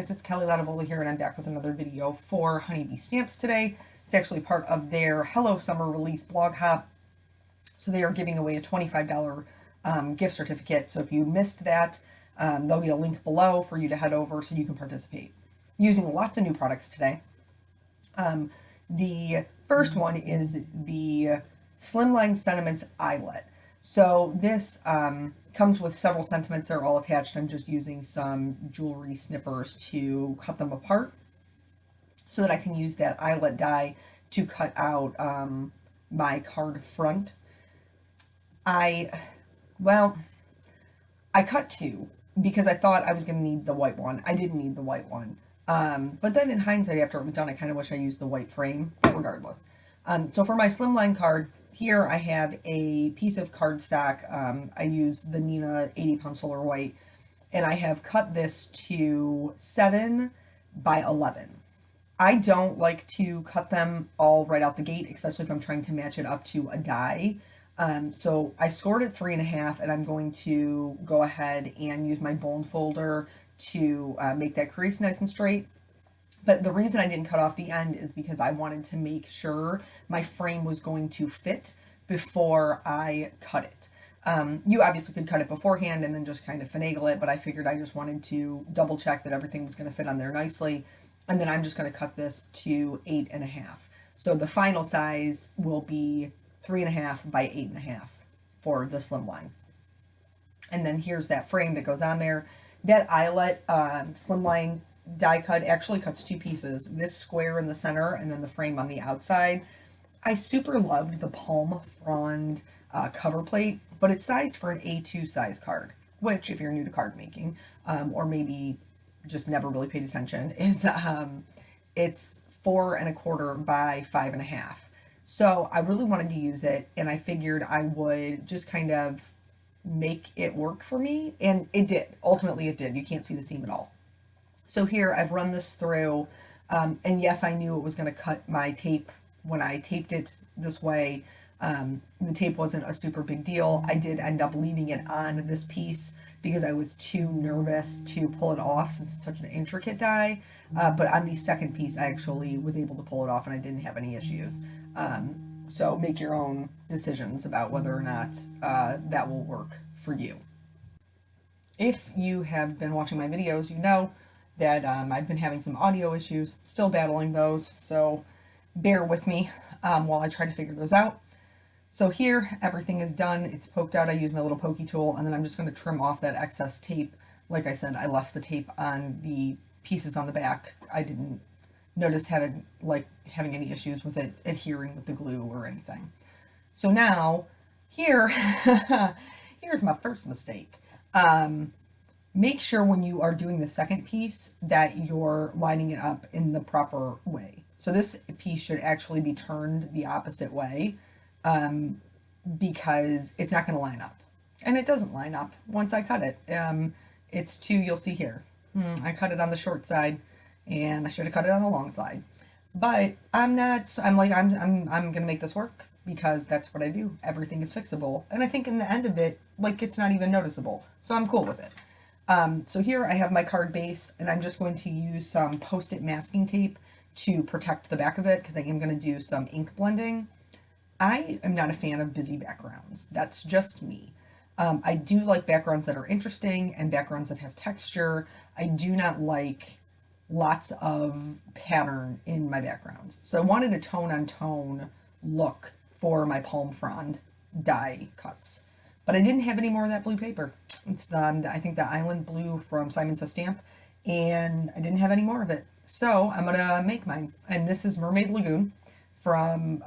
guys, it's Kelly Latavola here, and I'm back with another video for Honeybee Stamps today. It's actually part of their Hello Summer release blog hop. So they are giving away a $25 gift certificate. So if you missed that, there'll be a link below for you to head over so you can participate. Using lots of new products today. The first one is the Slimline Sentiments Eyelet. So this comes with several sentiments. They're all attached. I'm just using some jewelry snippers to cut them apart so that I can use that eyelet die to cut out my card front. I cut two because I thought I was going to need the white one. I didn't need the white one. But then in hindsight, after it was done, I kind of wish I used the white frame, but regardless. So for my Slimline card, here I have a piece of cardstock. I use the Nina 80-pound Solar White, and I have cut this to 7 by 11. I don't like to cut them all right out the gate, especially if I'm trying to match it up to a die. So I scored it 3.5, and I'm going to go ahead and use my bone folder to make that crease nice and straight. But the reason I didn't cut off the end is because I wanted to make sure my frame was going to fit before I cut it. You obviously could cut it beforehand and then just kind of finagle it, but I figured I just wanted to double check that everything was going to fit on there nicely. And then I'm just going to cut this to 8.5. So the final size will be 3.5 by 8.5 for the Slimline. And then here's that frame that goes on there. That eyelet Slimline die cut actually cuts two pieces, this square in the center and then the frame on the outside. I super loved the palm frond cover plate, but it's sized for an A2 size card, which if you're new to card making, or maybe just never really paid attention, is it's 4.25 by 5.5. So I really wanted to use it, and I figured I would just kind of make it work for me, and it did. Ultimately it did. You can't see the seam at all. So here I've run this through, and yes, I knew it was going to cut my tape when I taped it this way. The tape wasn't a super big deal. I did end up leaving it on this piece because I was too nervous to pull it off since it's such an intricate die. But on the second piece, I actually was able to pull it off and I didn't have any issues. So make your own decisions about whether or not that will work for you. If you have been watching my videos, you know that I've been having some audio issues, still battling those, so bear with me while I try to figure those out. So here, everything is done. It's poked out. I use my little pokey tool, and then I'm just going to trim off that excess tape. Like I said, I left the tape on the pieces on the back. I didn't notice having any issues with it adhering with the glue or anything. So now, here, here's my first mistake. Make sure when you are doing the second piece that you're lining it up in the proper way. So this piece should actually be turned the opposite way because it's not going to line up. And it doesn't line up once I cut it. It's too, you'll see here. I cut it on the short side and I should have cut it on the long side. But I'm going to make this work because that's what I do. Everything is fixable. And I think in the end of it, it's not even noticeable. So I'm cool with it. So here I have my card base, and I'm just going to use some Post-it masking tape to protect the back of it because I am going to do some ink blending. I am not a fan of busy backgrounds. That's just me. I do like backgrounds that are interesting and backgrounds that have texture. I do not like lots of pattern in my backgrounds. So I wanted a tone-on-tone look for my palm frond die cuts. But I didn't have any more of that blue paper. It's I think the Island Blue from Simon Says Stamp, and I didn't have any more of it. So I'm going to make mine. And this is Mermaid Lagoon from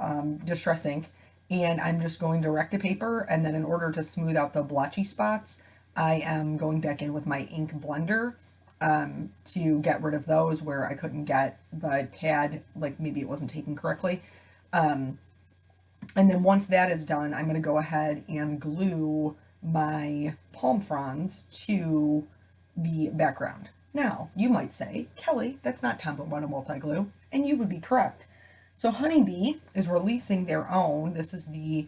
Distress Ink. And I'm just going direct to paper, and then in order to smooth out the blotchy spots, I am going back in with my ink blender to get rid of those where I couldn't get the pad, maybe it wasn't taken correctly. And then once that is done, I'm going to go ahead and glue my palm fronds to the background. Now, you might say, Kelly, that's not Tombow Butter multi-glue, and you would be correct. So Honeybee is releasing their own. This is the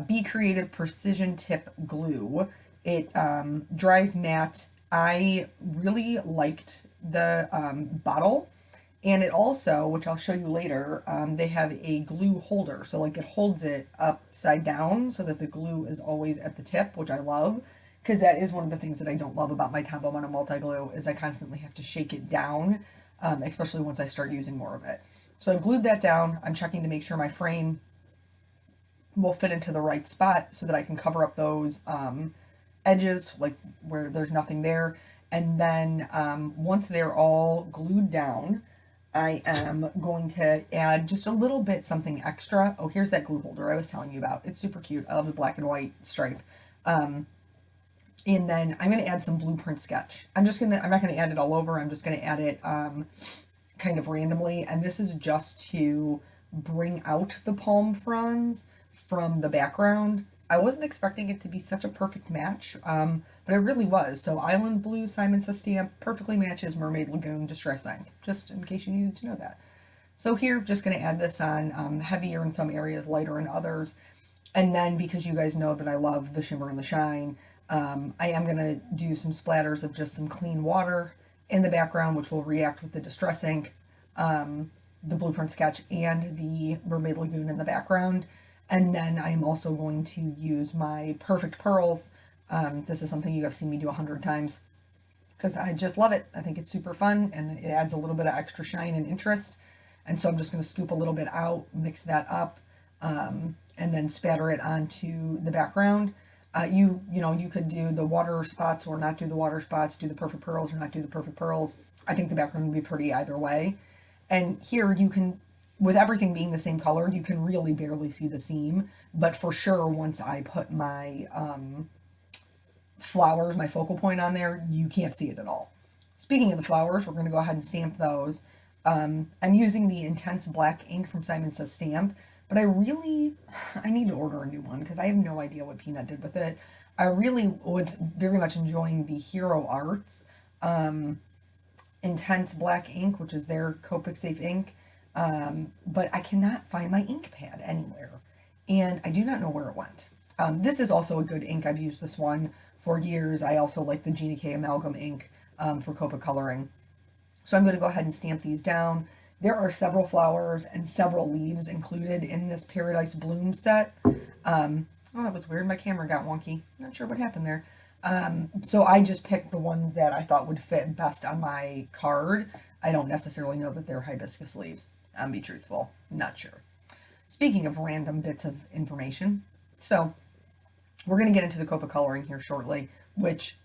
Be Creative Precision Tip Glue. It dries matte. I really liked the bottle. And it also, which I'll show you later, they have a glue holder. So like it holds it upside down so that the glue is always at the tip, which I love. Because that is one of the things that I don't love about my Tombow Mono multi-glue is I constantly have to shake it down, especially once I start using more of it. So I've glued that down. I'm checking to make sure my frame will fit into the right spot so that I can cover up those edges, like where there's nothing there. And then once they're all glued down, I am going to add just a little bit something extra. Oh, here's that glue holder I was telling you about. It's super cute. I love the black and white stripe. And then I'm going to add some blueprint sketch. I'm not going to add it all over. I'm just going to add it kind of randomly. And this is just to bring out the palm fronds from the background. I wasn't expecting it to be such a perfect match, but it really was. So Island Blue, Simon Says Stamp, perfectly matches Mermaid Lagoon Distress Ink, just in case you needed to know that. So here, just going to add this on heavier in some areas, lighter in others. And then because you guys know that I love the shimmer and the shine, I am going to do some splatters of just some clean water in the background, which will react with the Distress Ink, the blueprint sketch, and the Mermaid Lagoon in the background. And then I'm also going to use my Perfect Pearls. This is something you have seen me do 100 times because I just love it. I think it's super fun and it adds a little bit of extra shine and interest. And so I'm just going to scoop a little bit out, mix that up, and then spatter it onto the background. You could do the water spots or not do the water spots, do the Perfect Pearls or not do the Perfect Pearls. I think the background would be pretty either way. And here you can, with everything being the same color, you can really barely see the seam, but for sure once I put my flowers, my focal point on there, you can't see it at all. Speaking of the flowers, we're going to go ahead and stamp those. I'm using the Intense Black ink from Simon Says Stamp, but I need to order a new one because I have no idea what Peanut did with it. I really was very much enjoying the Hero Arts Intense Black ink, which is their Copic Safe ink. But I cannot find my ink pad anywhere, and I do not know where it went. This is also a good ink. I've used this one for years. I also like the Gina K Amalgam ink for Copa Coloring. So I'm going to go ahead and stamp these down. There are several flowers and several leaves included in this Paradise Bloom set. Oh, that was weird. My camera got wonky. Not sure what happened there. So I just picked the ones that I thought would fit best on my card. I don't necessarily know that they're hibiscus leaves. I'll be truthful. Not sure. Speaking of random bits of information, so we're going to get into the Copa Coloring here shortly, which,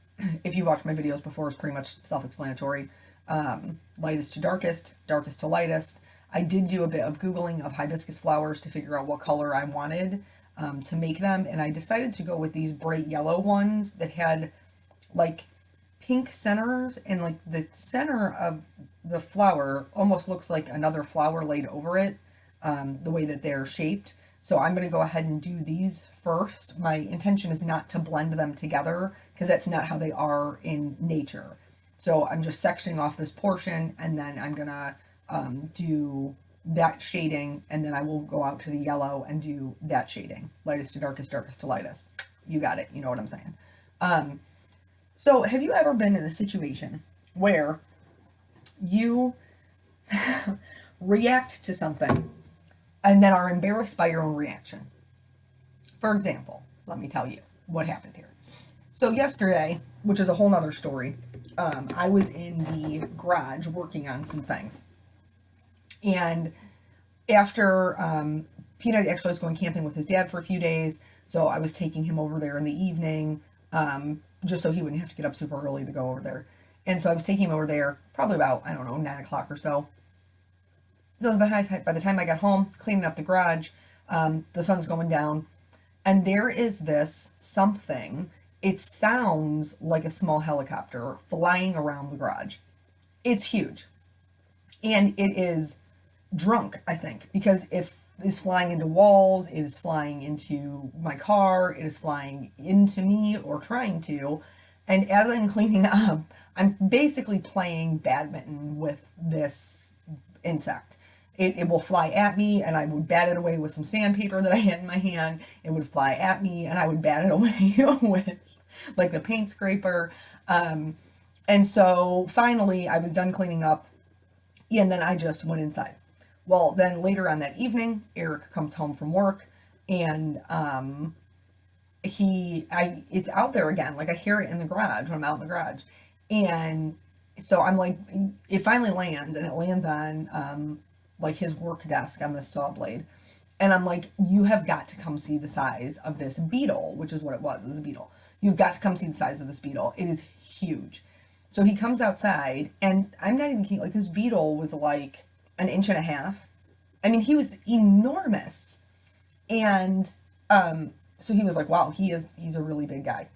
if you watched my videos before, is pretty much self-explanatory. Lightest to darkest, darkest to lightest. I did do a bit of Googling of hibiscus flowers to figure out what color I wanted to make them, and I decided to go with these bright yellow ones that had like pink centers, and like the center of the flower almost looks like another flower laid over it, the way that they're shaped. So I'm going to go ahead and do these first. My intention is not to blend them together because that's not how they are in nature. So I'm just sectioning off this portion, and then I'm going to do that shading, and then I will go out to the yellow and do that shading. Lightest to darkest, darkest to lightest. You got it. You know what I'm saying. So have you ever been in a situation where you react to something and then are embarrassed by your own reaction? For example, let me tell you what happened here. So yesterday, which is a whole nother story, I was in the garage working on some things. And after Peanut actually was going camping with his dad for a few days, so I was taking him over there in the evening, just so he wouldn't have to get up super early to go over there. And so I was taking him over there probably about, I don't know, 9 o'clock or so. So by the time I got home, cleaning up the garage, the sun's going down, and there is this something. It sounds like a small helicopter flying around the garage. It's huge. And it is drunk, I think, because it is flying into walls, it is flying into my car, it is flying into me, or trying to. And as I'm cleaning up, I'm basically playing badminton with this insect. It will fly at me, and I would bat it away with some sandpaper that I had in my hand. It would fly at me, and I would bat it away with like the paint scraper. And so finally I was done cleaning up, and then I just went inside. Well, then later on that evening, Eric comes home from work, and it's out there again. Like I hear it in the garage when I'm out in the garage. And so I'm like, it finally lands, and it lands on like his work desk on this saw blade. And I'm like, you have got to come see the size of this beetle, which is what it was. It was a beetle. You've got to come see the size of this beetle. It is huge. So he comes outside, and I'm not even kidding. Like, this beetle was like an inch and a half. I mean, he was enormous. And so he was like, wow, he's a really big guy.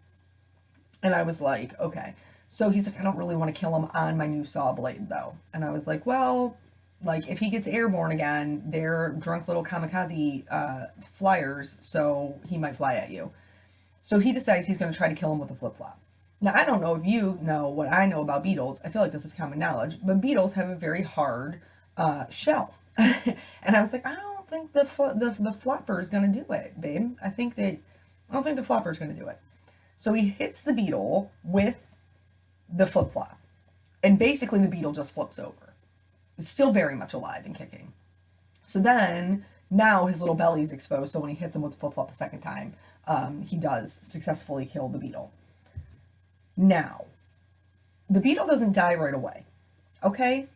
And I was like, okay. So he's like, I don't really want to kill him on my new saw blade, though. And I was like, well, like, if he gets airborne again, they're drunk little kamikaze flyers, so he might fly at you. So he decides he's going to try to kill him with a flip-flop. Now, I don't know if you know what I know about beetles. I feel like this is common knowledge, but beetles have a very hard shell. And I was like, I don't think the flopper is going to do it, babe. I don't think the flopper is going to do it. So he hits the beetle with the flip-flop. And basically the beetle just flips over. It's still very much alive and kicking. So then, now his little belly is exposed, so when he hits him with the flip-flop a second time, he does successfully kill the beetle. Now, the beetle doesn't die right away, okay?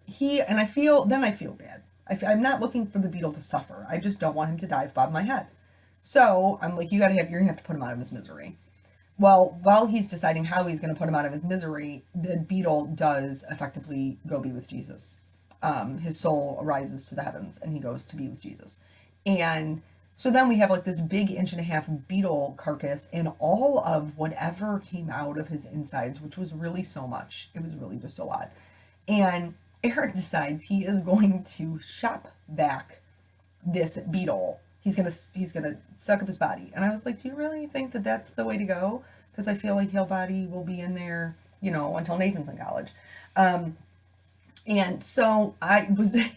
I feel bad. I'm not looking for the beetle to suffer. I just don't want him to die above my head. So I'm like, you're gonna have to put him out of his misery. Well, while he's deciding how he's gonna put him out of his misery, the beetle does effectively go be with Jesus. His soul arises to the heavens, and he goes to be with Jesus. And so then we have like this big inch and a half beetle carcass and all of whatever came out of his insides, which was really so much. It was really just a lot. And Eric decides he is going to shop vac this beetle. He's gonna suck up his body. And I was like, do you really think that that's the way to go? Because I feel like his body will be in there, until Nathan's in college. And so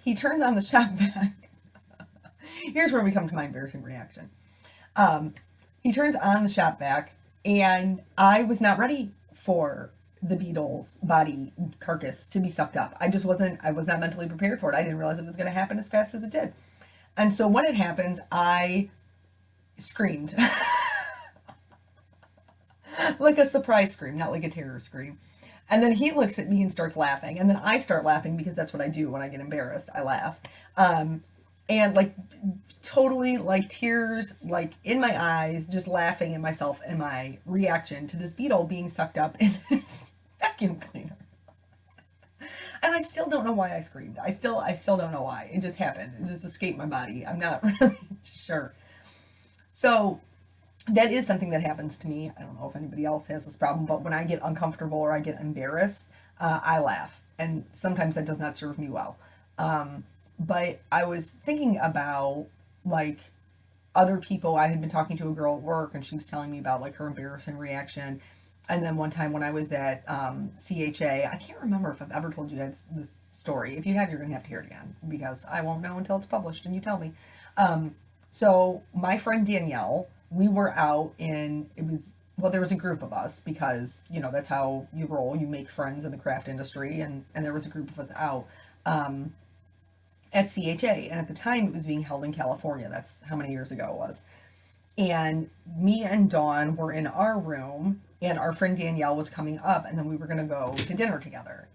he turns on the shop vac. Here's where we come to my embarrassing reaction. He turns on the shop vac, and I was not ready for the beetle's body carcass to be sucked up. I was not mentally prepared for it. I didn't realize it was going to happen as fast as it did. And so when it happens, I screamed. Like a surprise scream, not like a terror scream. And then he looks at me and starts laughing. And then I start laughing because that's what I do when I get embarrassed. I laugh. And like totally like tears like in my eyes, just laughing at myself and my reaction to this beetle being sucked up in this vacuum cleaner. And I still don't know why I screamed. I still don't know why. It just happened. It just escaped my body. I'm not really sure. So that is something that happens to me. I don't know if anybody else has this problem, but when I get uncomfortable or I get embarrassed, I laugh. And sometimes that does not serve me well. But I was thinking about like other people. I had been talking to a girl at work, and she was telling me about like her embarrassing reaction. And then one time when I was at CHA, I can't remember if I've ever told you guys this story. If you have, you're going to have to hear it again, because I won't know until it's published and you tell me. So my friend Danielle, we were out there was a group of us, because, that's how you roll. You make friends in the craft industry, and there was a group of us out at CHA. And at the time, it was being held in California. That's how many years ago it was. And me and Dawn were in our room, and our friend Danielle was coming up, and then we were going to go to dinner together.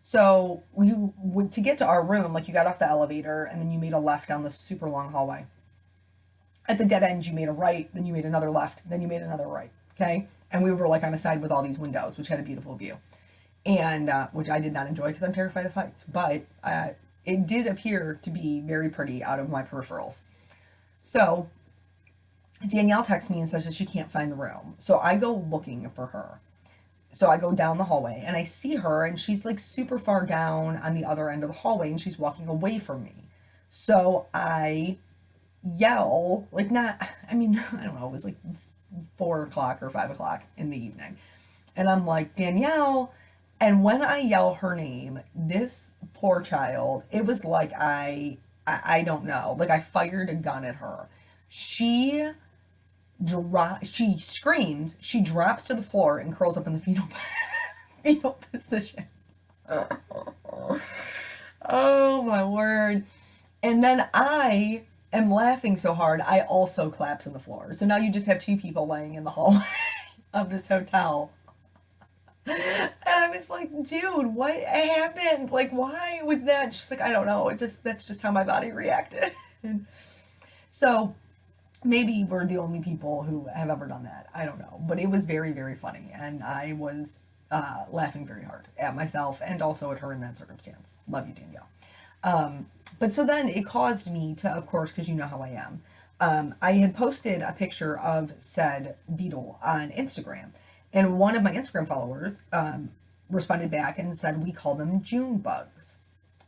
So to get to our room, like, you got off the elevator, and then you made a left down this super long hallway. At the dead end, you made a right, then you made another left, then you made another right, okay? And we were like on a side with all these windows, which had a beautiful view. And, which I did not enjoy because I'm terrified of heights, but it did appear to be very pretty out of my peripherals. So Danielle texts me and says that she can't find the room. So I go looking for her. So I go down the hallway, and I see her, and she's like super far down on the other end of the hallway, and she's walking away from me. So I yell, I don't know, it was like 4 o'clock or 5 o'clock in the evening. And I'm like, Danielle. And when I yell her name, this poor child, it was like I don't know, like I fired a gun at her. She screams, she drops to the floor and curls up in the fetal fetal position. Oh my word. And then I am laughing so hard, I also collapse on the floor. So now you just have two people laying in the hallway of this hotel. And I was like, dude, what happened? Like, why was that? And she's like, I don't know. That's just how my body reacted. So maybe we're the only people who have ever done that. I don't know. But it was very, very funny. And I was laughing very hard at myself and also at her in that circumstance. Love you, Danielle. But so then it caused me to, of course, because you know how I am, I had posted a picture of said beetle on Instagram. And one of my Instagram followers responded back and said, we call them June bugs.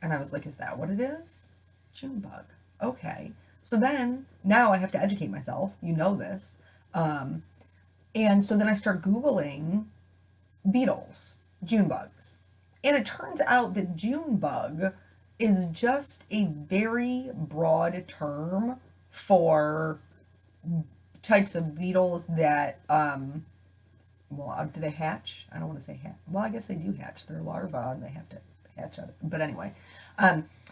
And I was like, is that what it is? June bug. Okay. So then, now I have to educate myself. You know this. And so then I start Googling beetles, June bugs. And it turns out that June bug is just a very broad term for types of beetles that, well, do they hatch? I don't want to say hatch. Well, I guess they do hatch. They're larvae and they have to hatch out. But anyway,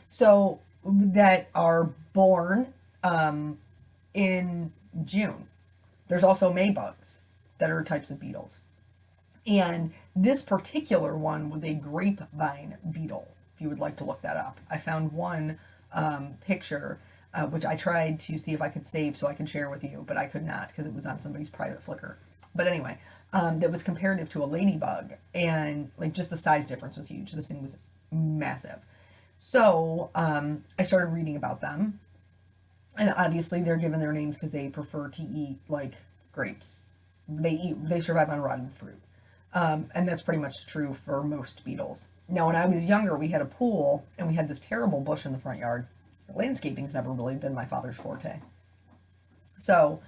so that are born in June. There's also May bugs that are types of beetles. And this particular one was a grapevine beetle, if you would like to look that up. I found one picture, which I tried to see if I could save so I could share with you, but I could not because it was on somebody's private Flickr. But anyway, that was comparative to a ladybug, and like just the size difference was huge. This thing was massive. So I started reading about them, and obviously they're given their names because they prefer to eat like grapes. They survive on rotten fruit, and that's pretty much true for most beetles. Now, when I was younger, we had a pool, and we had this terrible bush in the front yard. Landscaping's never really been my father's forte. So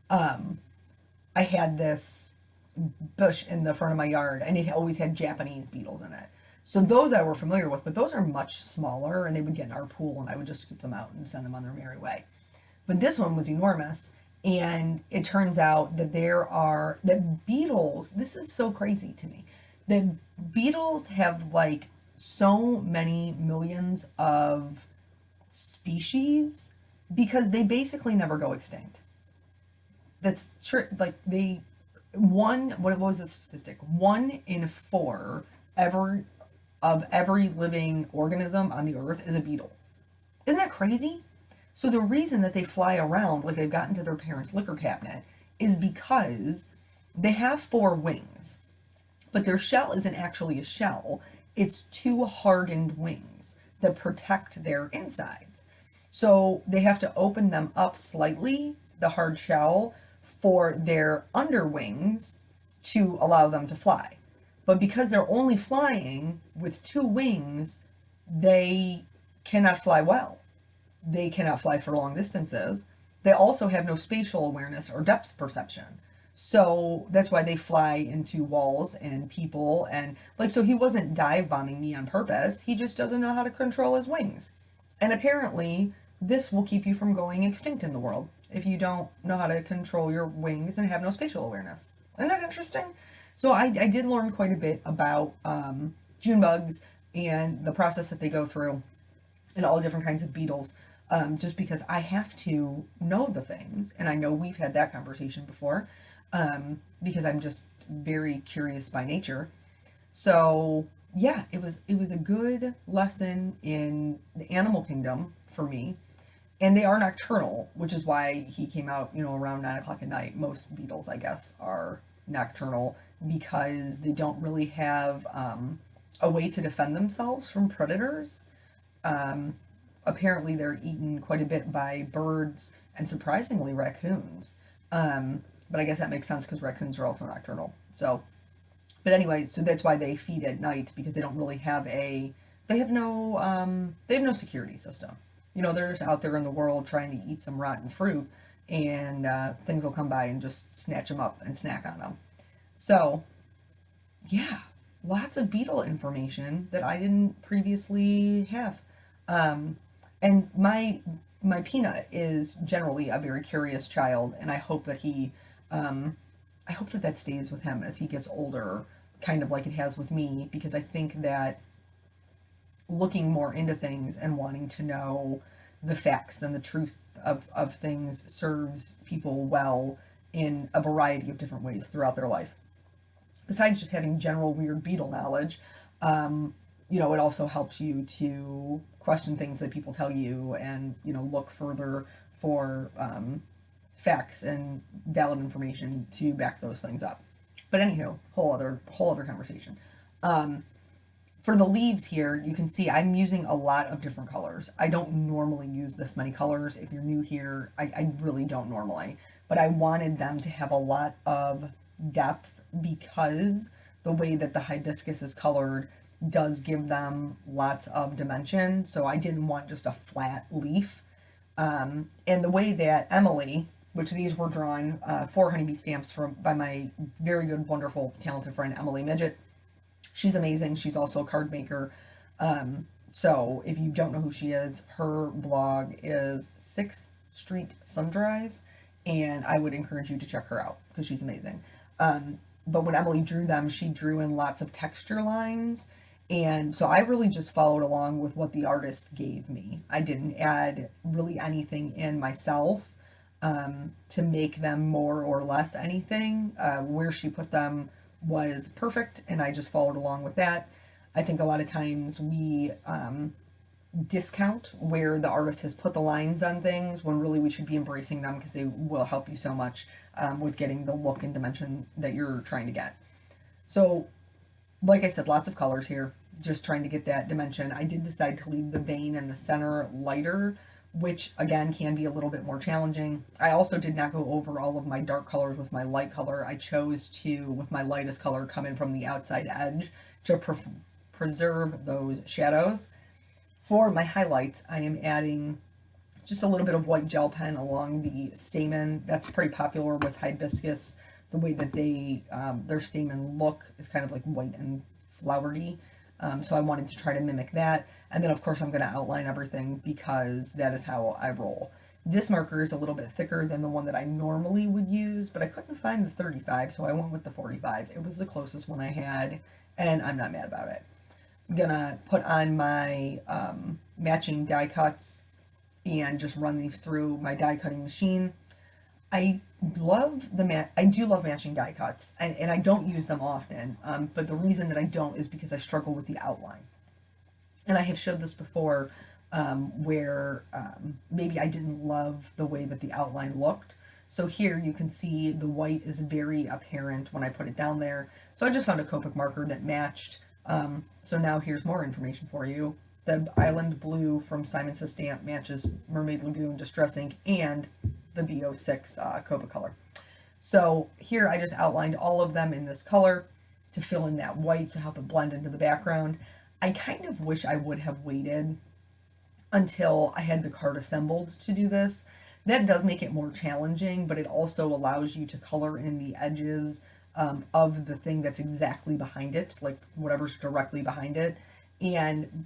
I had this bush in the front of my yard, and it always had Japanese beetles in it. So those I were familiar with, but those are much smaller, and they would get in our pool, and I would just scoop them out and send them on their merry way. But this one was enormous, and it turns out that that beetles, this is so crazy to me, that beetles have like so many millions of species because they basically never go extinct. That's true. Like what was the statistic? 1 in 4 of every living organism on the earth is a beetle. Isn't that crazy? So the reason that they fly around like they've gotten to their parents' liquor cabinet is because they have 4 wings, but their shell isn't actually a shell. It's 2 hardened wings that protect their insides. So they have to open them up slightly, the hard shell, for their underwings to allow them to fly. But because they're only flying with 2 wings, they cannot fly well. They cannot fly for long distances. They also have no spatial awareness or depth perception. So that's why they fly into walls and people, and like, so he wasn't dive bombing me on purpose. He just doesn't know how to control his wings. And apparently this will keep you from going extinct in the world if you don't know how to control your wings and have no spatial awareness. Isn't that interesting? So I did learn quite a bit about June bugs and the process that they go through and all different kinds of beetles, just because I have to know the things. And I know we've had that conversation before, because I'm just very curious by nature. So yeah, it was a good lesson in the animal kingdom for me. And they are nocturnal, which is why he came out, around 9 o'clock at night. Most beetles, I guess, are nocturnal because they don't really have a way to defend themselves from predators. Apparently they're eaten quite a bit by birds and surprisingly raccoons. But I guess that makes sense because raccoons are also nocturnal. But anyway, so that's why they feed at night, because they don't really have they have no security system. They're just out there in the world trying to eat some rotten fruit, and things will come by and just snatch them up and snack on them. So, yeah, lots of beetle information that I didn't previously have. And my Peanut is generally a very curious child, and I hope that that stays with him as he gets older, kind of like it has with me, because I think that looking more into things and wanting to know the facts and the truth of things serves people well in a variety of different ways throughout their life. Besides just having general weird beetle knowledge, you know, it also helps you to question things that people tell you and, you know, look further for facts and valid information to back those things up. But anywho, whole other conversation. For the leaves here, you can see I'm using a lot of different colors. I don't normally use this many colors. If you're new here, I really don't normally. But I wanted them to have a lot of depth because the way that the hibiscus is colored does give them lots of dimension. So I didn't want just a flat leaf. And the way that Emily, which these were drawn 4 honeybee stamps by my very good, wonderful, talented friend Emily Midget. She's amazing. She's also a card maker. So if you don't know who she is, her blog is 6th Street Sundries, and I would encourage you to check her out because she's amazing. But when Emily drew them, she drew in lots of texture lines, and so I really just followed along with what the artist gave me. I didn't add really anything in myself to make them more or less anything. Where she put them was perfect, and I just followed along with that. I think a lot of times we discount where the artist has put the lines on things when really we should be embracing them because they will help you so much with getting the look and dimension that you're trying to get. So, like I said, lots of colors here, just trying to get that dimension. I did decide to leave the vein in the center lighter, which again can be a little bit more challenging. I also did not go over all of my dark colors with my light color. I chose to, with my lightest color, come in from the outside edge to preserve those shadows. For my highlights, I am adding just a little bit of white gel pen along the stamen. That's pretty popular with hibiscus. The way that they their stamen look is kind of like white and flowery. So I wanted to try to mimic that. And then of course I'm going to outline everything because that is how I roll. This marker is a little bit thicker than the one that I normally would use, but I couldn't find the 35, so I went with the 45. It was the closest one I had, and I'm not mad about it. I'm going to put on my matching die cuts and just run these through my die cutting machine. I do love matching die cuts, and I don't use them often, but the reason that I don't is because I struggle with the outline. And I have showed this before where maybe I didn't love the way that the outline looked. So here you can see the white is very apparent when I put it down there. So I just found a Copic marker that matched. So now here's more information for you. The Island Blue from Simon Says Stamp matches Mermaid Lagoon Distress Ink and the B06 Copa color. So here I just outlined all of them in this color to fill in that white to help it blend into the background. I kind of wish I would have waited until I had the card assembled to do this. That does make it more challenging, but it also allows you to color in the edges of the thing that's exactly behind it, like whatever's directly behind it. And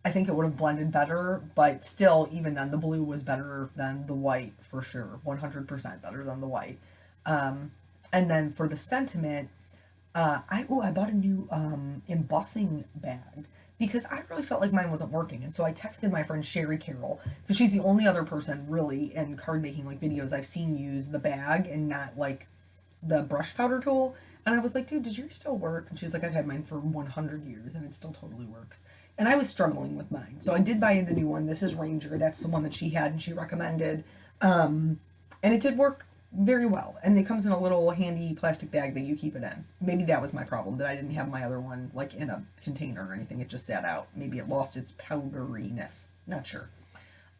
I think it would have blended better, but still, even then, the blue was better than the white for sure. 100% better than the white. And then for the sentiment, I bought a new embossing bag because I really felt like mine wasn't working. And so I texted my friend Sherry Carroll, because she's the only other person really in card making like videos I've seen use the bag and not like the brush powder tool. And I was like, dude, does yours still work? And she was like, I've had mine for 100 years and it still totally works. And I was struggling with mine. So I did buy the new one. This is Ranger. That's the one that she had and she recommended. And it did work very well. And it comes in a little handy plastic bag that you keep it in. Maybe that was my problem, that I didn't have my other one like in a container or anything. It just sat out. Maybe it lost its powderiness. Not sure.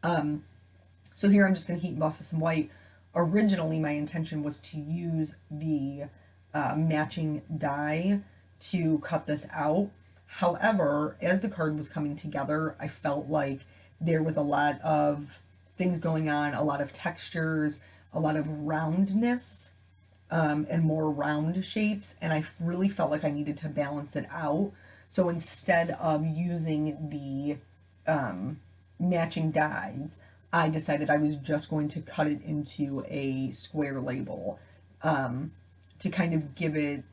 So here I'm just going to heat emboss some white. Originally my intention was to use the matching die to cut this out. However, as the card was coming together, I felt like there was a lot of things going on, a lot of textures, a lot of roundness, and more round shapes, and I really felt like I needed to balance it out. So instead of using the matching dies, I decided I was just going to cut it into a square label to kind of give it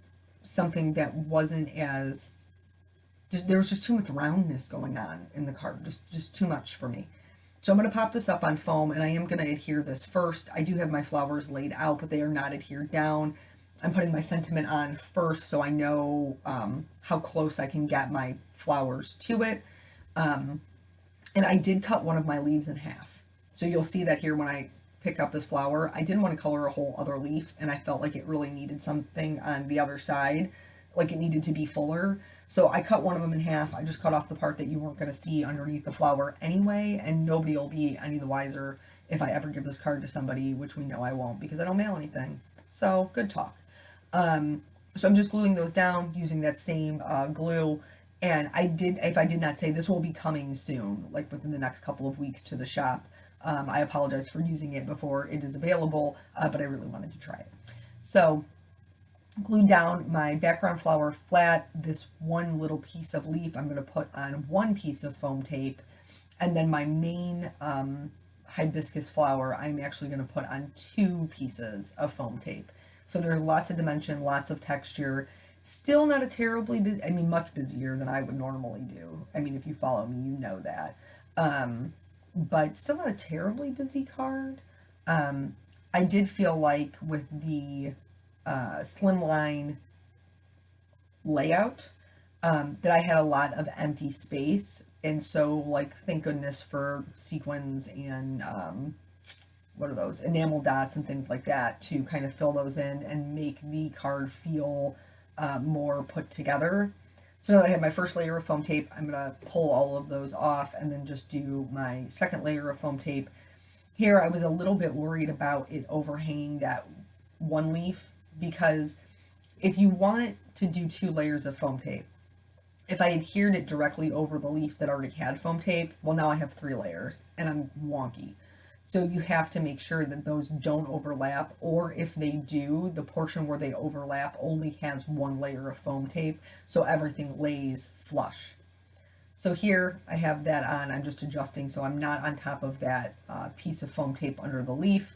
something that wasn't as, there was just too much roundness going on in the card, just too much for me. So I'm going to pop this up on foam, and I am going to adhere this first. I do have my flowers laid out, but they are not adhered down. I'm putting my sentiment on first so I know how close I can get my flowers to it. And I did cut one of my leaves in half. So you'll see that here when I pick up this flower. I didn't want to color a whole other leaf, and I felt like it really needed something on the other side, like it needed to be fuller. So I cut one of them in half. I just cut off the part that you weren't going to see underneath the flower anyway, and nobody will be any the wiser if I ever give this card to somebody, which we know I won't because I don't mail anything. So good talk. So I'm just gluing those down using that same glue. And if I did not say, this will be coming soon, like within the next couple of weeks to the shop. I apologize for using it before it is available, but I really wanted to try it. So glued down my background flower flat. This one little piece of leaf I'm going to put on one piece of foam tape, and then my main hibiscus flower I'm actually going to put on 2 pieces of foam tape. So there's lots of dimension, lots of texture. Still not a terribly busy, I mean much busier than I would normally do. I mean, if you follow me, you know that. But still not a terribly busy card. I did feel like with the Slimline layout that I had a lot of empty space, and so like thank goodness for sequins and what are those, enamel dots and things like that to kind of fill those in and make the card feel more put together. So now that I have my first layer of foam tape, I'm going to pull all of those off and then just do my second layer of foam tape. Here I was a little bit worried about it overhanging that one leaf, because if you want to do 2 layers of foam tape, if I adhered it directly over the leaf that already had foam tape, well, now I have 3 layers and I'm wonky. So you have to make sure that those don't overlap, or if they do, the portion where they overlap only has 1 layer of foam tape, so everything lays flush. So here I have that on, I'm just adjusting so I'm not on top of that piece of foam tape under the leaf.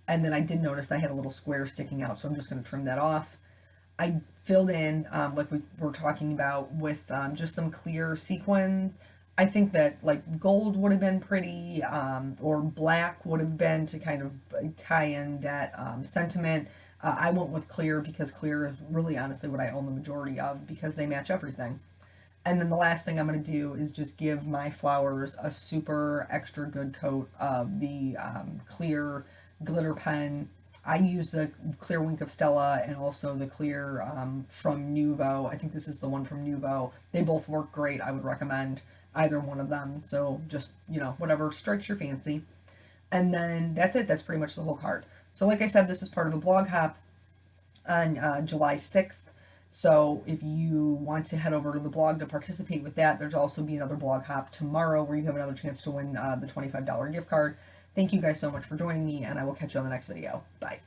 And then I did notice I had a little square sticking out, so I'm just going to trim that off. I filled in, like we were talking about, with just some clear sequins. I think that like gold would have been pretty, or black would have been to kind of tie in that sentiment. I went with clear because clear is really honestly what I own the majority of, because they match everything. And then the last thing I'm going to do is just give my flowers a super extra good coat of the clear glitter pen. I use the clear Wink of Stella and also the clear from Nuvo. I think this is the one from Nuvo. They both work great. I would recommend either one of them. So just, you know, whatever strikes your fancy. And then that's it. That's pretty much the whole card. So like I said, this is part of a blog hop on July 6th. So if you want to head over to the blog to participate with that, there's also be another blog hop tomorrow where you have another chance to win the $25 gift card. Thank you guys so much for joining me, and I will catch you on the next video. Bye.